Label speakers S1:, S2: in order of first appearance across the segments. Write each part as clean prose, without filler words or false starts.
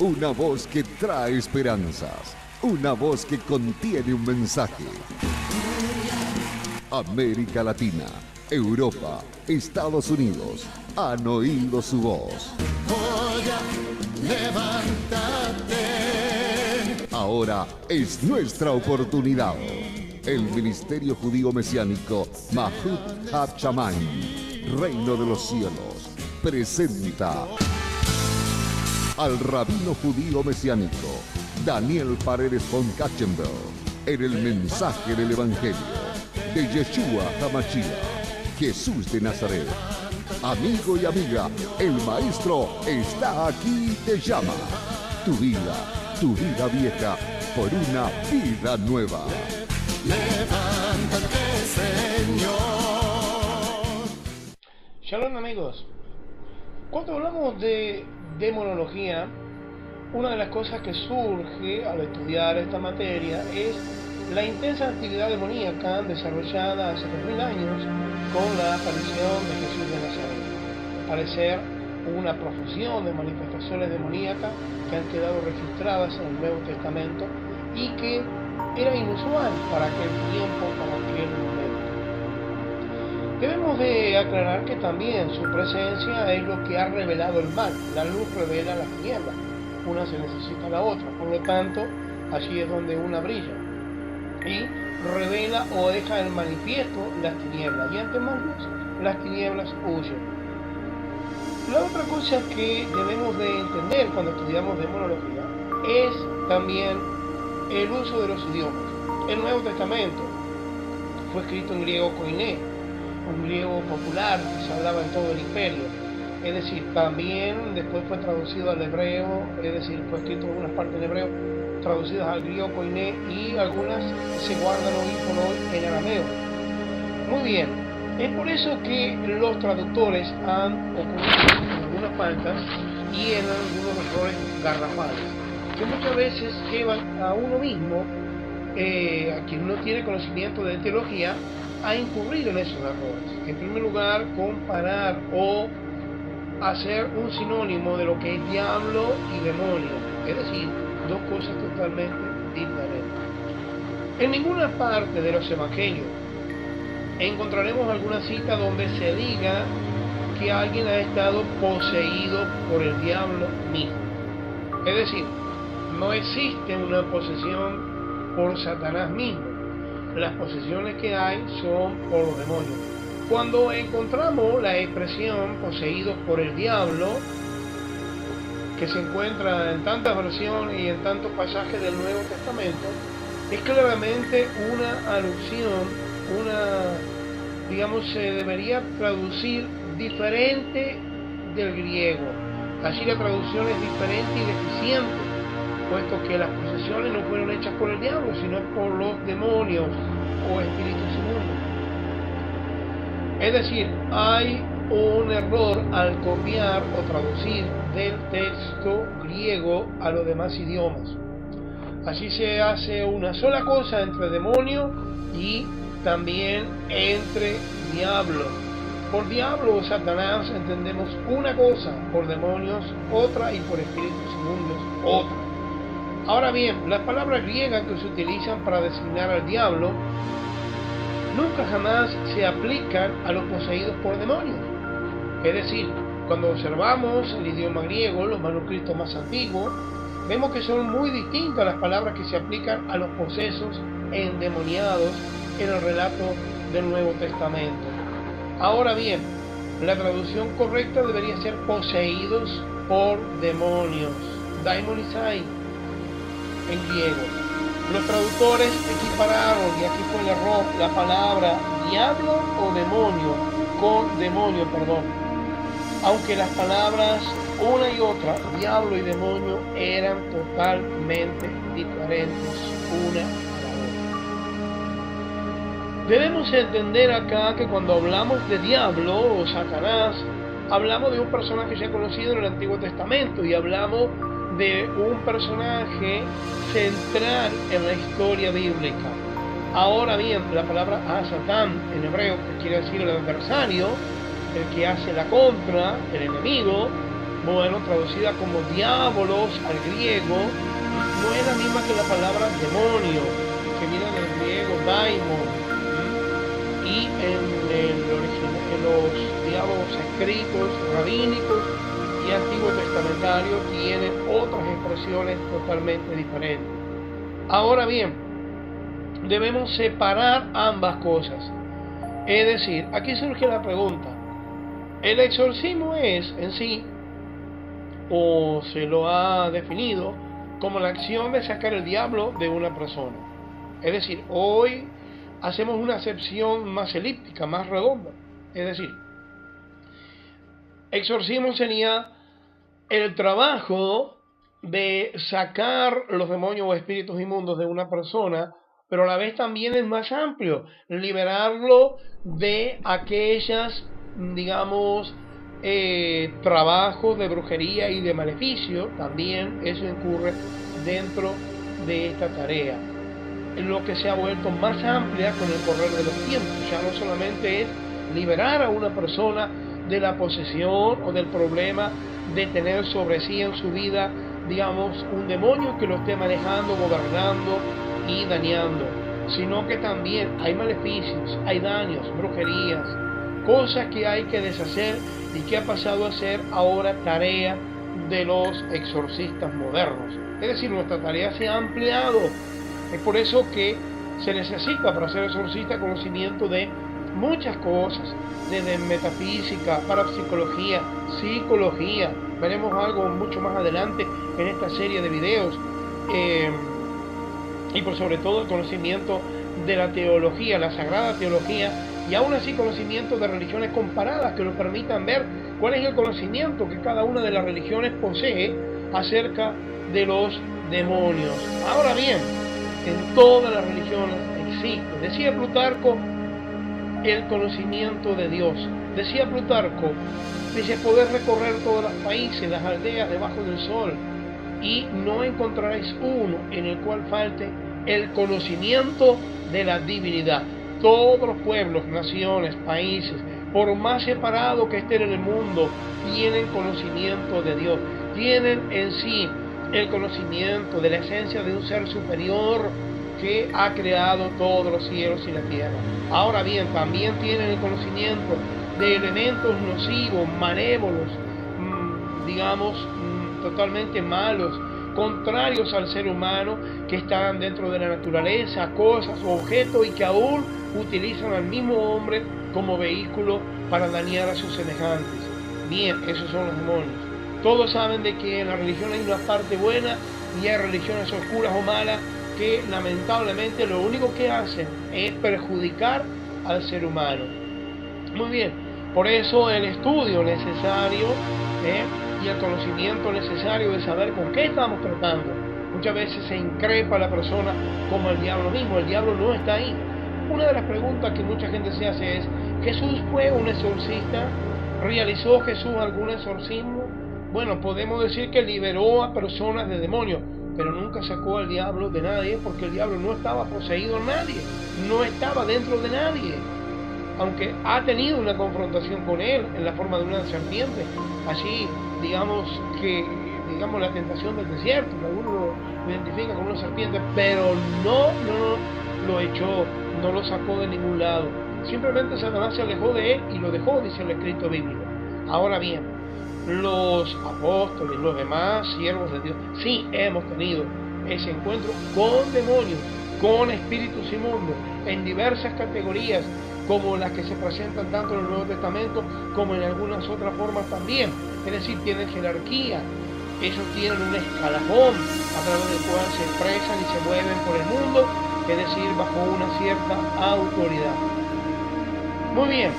S1: Una voz que trae esperanzas. Una voz que contiene un mensaje. América Latina, Europa, Estados Unidos han oído su voz. Levántate. Ahora es nuestra oportunidad. El Ministerio Judío Mesiánico Mahut HaShamayim, Reino de los Cielos, presenta al rabino judío mesiánico Daniel Paredes von Katzenberg en el mensaje del Evangelio de Yeshua HaMashiach, Jesús de Nazaret. Amigo y amiga, el Maestro está aquí y te llama. Tu vida vieja, por una vida nueva. Levántate, Señor.
S2: Shalom, amigos. Cuando hablamos de demonología, una de las cosas que surge al estudiar esta materia es la intensa actividad demoníaca desarrollada hace 2000 años con la aparición de Jesús de Nazaret. Parecer una profusión de manifestaciones demoníacas que han quedado registradas en el Nuevo Testamento y que era inusual para aquel tiempo, para aquel momento. Debemos de aclarar que también su presencia es lo que ha revelado el mal. La luz revela las tinieblas. Una se necesita a la otra. Por lo tanto, allí es donde una brilla y revela o deja en manifiesto las tinieblas. Y ante más luz, las tinieblas huyen. La otra cosa que debemos de entender cuando estudiamos demonología es también el uso de los idiomas. El Nuevo Testamento fue escrito en griego koiné, un griego popular que se hablaba en todo el imperio. Es decir, también después fue traducido al hebreo, es decir, fue escrito en algunas partes en hebreo, traducidas al griego koiné, y algunas se guardan hoy por hoy en arameo. Muy bien, es por eso que los traductores han ocurrido en algunas faltas y en algunos errores garrafales, que muchas veces llevan a uno mismo, a quien no tiene conocimiento de teología, a incurrir en esos errores. En primer lugar, comparar o hacer un sinónimo de lo que es diablo y demonio, es decir, dos cosas totalmente diferentes. En ninguna parte de los evangelios encontraremos alguna cita donde se diga que alguien ha estado poseído por el diablo mismo. Es decir, no existe una posesión por Satanás mismo. Las posesiones que hay son por los demonios. Cuando encontramos la expresión poseídos por el diablo, que se encuentra en tantas versiones y en tantos pasajes del Nuevo Testamento, es claramente una alusión, se debería traducir diferente del griego. Allí la traducción es diferente y deficiente, puesto que las posesiones no fueron hechas por el diablo, sino por los demonios o espíritus inmundos. Es decir, hay un error al copiar o traducir del texto griego a los demás idiomas. Así se hace una sola cosa entre demonio y también entre diablo. Por diablo o Satanás entendemos una cosa, por demonios otra y por espíritus inmundos otra. Ahora bien, las palabras griegas que se utilizan para designar al diablo nunca jamás se aplican a los poseídos por demonios. Es decir, cuando observamos el idioma griego, los manuscritos más antiguos, vemos que son muy distintas las palabras que se aplican a los posesos endemoniados en el relato del Nuevo Testamento. Ahora bien, la traducción correcta debería ser poseídos por demonios, daimonizai en griego. Los traductores equipararon, y aquí fue el error, la palabra diablo o demonio con demonio, aunque las palabras una y otra, diablo y demonio, eran totalmente diferentes una a la otra. Debemos entender acá que cuando hablamos de diablo o Satanás, hablamos de un personaje ya conocido en el Antiguo Testamento y hablamos de un personaje central en la historia bíblica. Ahora bien, la palabra Satán en hebreo, que quiere decir el adversario, el que hace la contra, el enemigo, bueno, traducida como diabolos al griego, no es la misma que la palabra demonio, que viene del griego daimon, y en los, digamos, escritos rabínicos y antiguos testamentarios tienen otras expresiones totalmente diferentes. Ahora bien, debemos separar ambas cosas. Es decir, aquí surge la pregunta: ¿el exorcismo es en sí, o se lo ha definido como la acción de sacar el diablo de una persona? Es decir, hoy hacemos una acepción más elíptica, más redonda. Es decir, exorcismo sería el trabajo de sacar los demonios o espíritus inmundos de una persona, pero a la vez también es más amplio, liberarlo de aquellas, digamos, trabajos de brujería y de maleficio. También eso incurre dentro de esta tarea, lo que se ha vuelto más amplia con el correr de los tiempos. Ya no solamente es liberar a una persona de la posesión o del problema de tener sobre sí en su vida, digamos, un demonio que lo esté manejando, gobernando y dañando, sino que también hay maleficios, hay daños, brujerías, cosas que hay que deshacer y que ha pasado a ser ahora tarea de los exorcistas modernos. Es decir, nuestra tarea se ha ampliado. Es por eso que se necesita para ser exorcista conocimiento de muchas cosas, desde metafísica, parapsicología, psicología. Veremos algo mucho más adelante en esta serie de videos. Y por sobre todo el conocimiento de la teología, la sagrada teología, y aún así conocimiento de religiones comparadas que nos permitan ver cuál es el conocimiento que cada una de las religiones posee acerca de los demonios. Ahora bien, en todas las religiones existe, decía Plutarco, el conocimiento de Dios. Decía Plutarco, dice, poder recorrer todos los países, las aldeas debajo del sol, y no encontraréis uno en el cual falte el conocimiento de la divinidad. Todos los pueblos, naciones, países, por más separados que estén en el mundo, tienen conocimiento de Dios, tienen en sí el conocimiento de la esencia de un ser superior que ha creado todos los cielos y la tierra. Ahora bien, también tienen el conocimiento de elementos nocivos, malévolos, digamos, totalmente malos, contrarios al ser humano, que están dentro de la naturaleza, cosas o objetos, y que aún utilizan al mismo hombre como vehículo para dañar a sus semejantes. Bien, esos son los demonios. Todos saben de que en la religión hay una parte buena y hay religiones oscuras o malas que lamentablemente lo único que hacen es perjudicar al ser humano. Muy bien, por eso el estudio necesario y el conocimiento necesario de saber con qué estamos tratando. Muchas veces se increpa a la persona como el diablo mismo. El diablo no está ahí. Una de las preguntas que mucha gente se hace es: ¿Jesús fue un exorcista? ¿Realizó Jesús algún exorcismo? Bueno, podemos decir que liberó a personas de demonios, pero nunca sacó al diablo de nadie, porque el diablo no estaba poseído en nadie, no estaba dentro de nadie, aunque ha tenido una confrontación con él en la forma de una serpiente. Así, digamos la tentación del desierto, que algunos lo identifican como una serpiente, pero no lo echó, no lo sacó de ningún lado. Simplemente Satanás se alejó de él y lo dejó, dice el escrito bíblico. Ahora bien, los apóstoles, los demás siervos de Dios, sí hemos tenido ese encuentro con demonios, con espíritus inmundos, en diversas categorías, como las que se presentan tanto en el Nuevo Testamento como en algunas otras formas también. Es decir, tienen jerarquía, ellos tienen un escalafón a través del cual se expresan y se mueven por el mundo, es decir, bajo una cierta autoridad. Muy bien,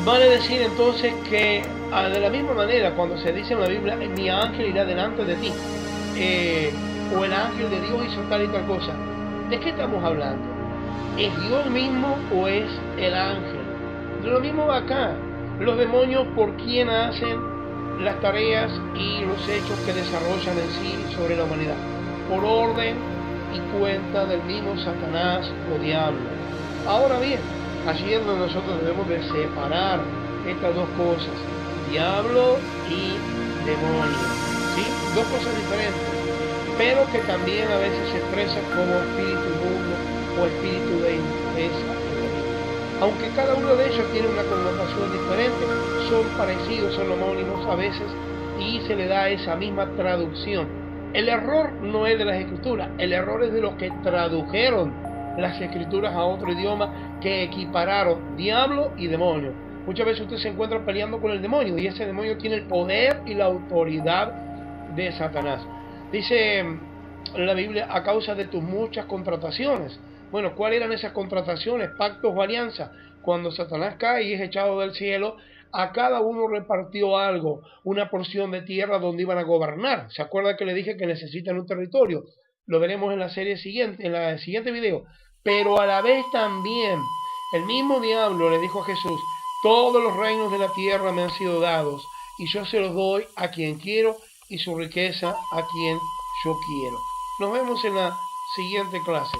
S2: vale decir entonces que de la misma manera cuando se dice en la Biblia, mi ángel irá delante de ti, o el ángel de Dios hizo tal y tal cosa, ¿de qué estamos hablando? ¿Es Dios mismo o es el ángel? De lo mismo va acá. Los demonios, por quien hacen las tareas y los hechos que desarrollan en sí sobre la humanidad, por orden y cuenta del mismo Satanás o diablo. Ahora bien, allí es donde nosotros debemos de separar estas dos cosas, diablo y demonio. ¿Sí? Dos cosas diferentes, pero que también a veces se expresa como espíritu inmundo o espíritu de impureza. Aunque cada uno de ellos tiene una connotación diferente, son parecidos, son homónimos a veces, y se le da esa misma traducción. El error no es de las escrituras, el error es de los que tradujeron las escrituras a otro idioma, que equipararon diablo y demonio. Muchas veces usted se encuentra peleando con el demonio, y ese demonio tiene el poder y la autoridad de Satanás. Dice la Biblia, a causa de tus muchas contrataciones. Bueno, ¿cuáles eran esas contrataciones? Pactos o alianzas. Cuando Satanás cae y es echado del cielo, a cada uno repartió algo, una porción de tierra donde iban a gobernar. ¿Se acuerda que le dije que necesitan un territorio? Lo veremos en la serie siguiente, en el siguiente video. Pero a la vez también, el mismo diablo le dijo a Jesús, todos los reinos de la tierra me han sido dados, y yo se los doy a quien quiero, y su riqueza a quien yo quiero. Nos vemos en la siguiente clase.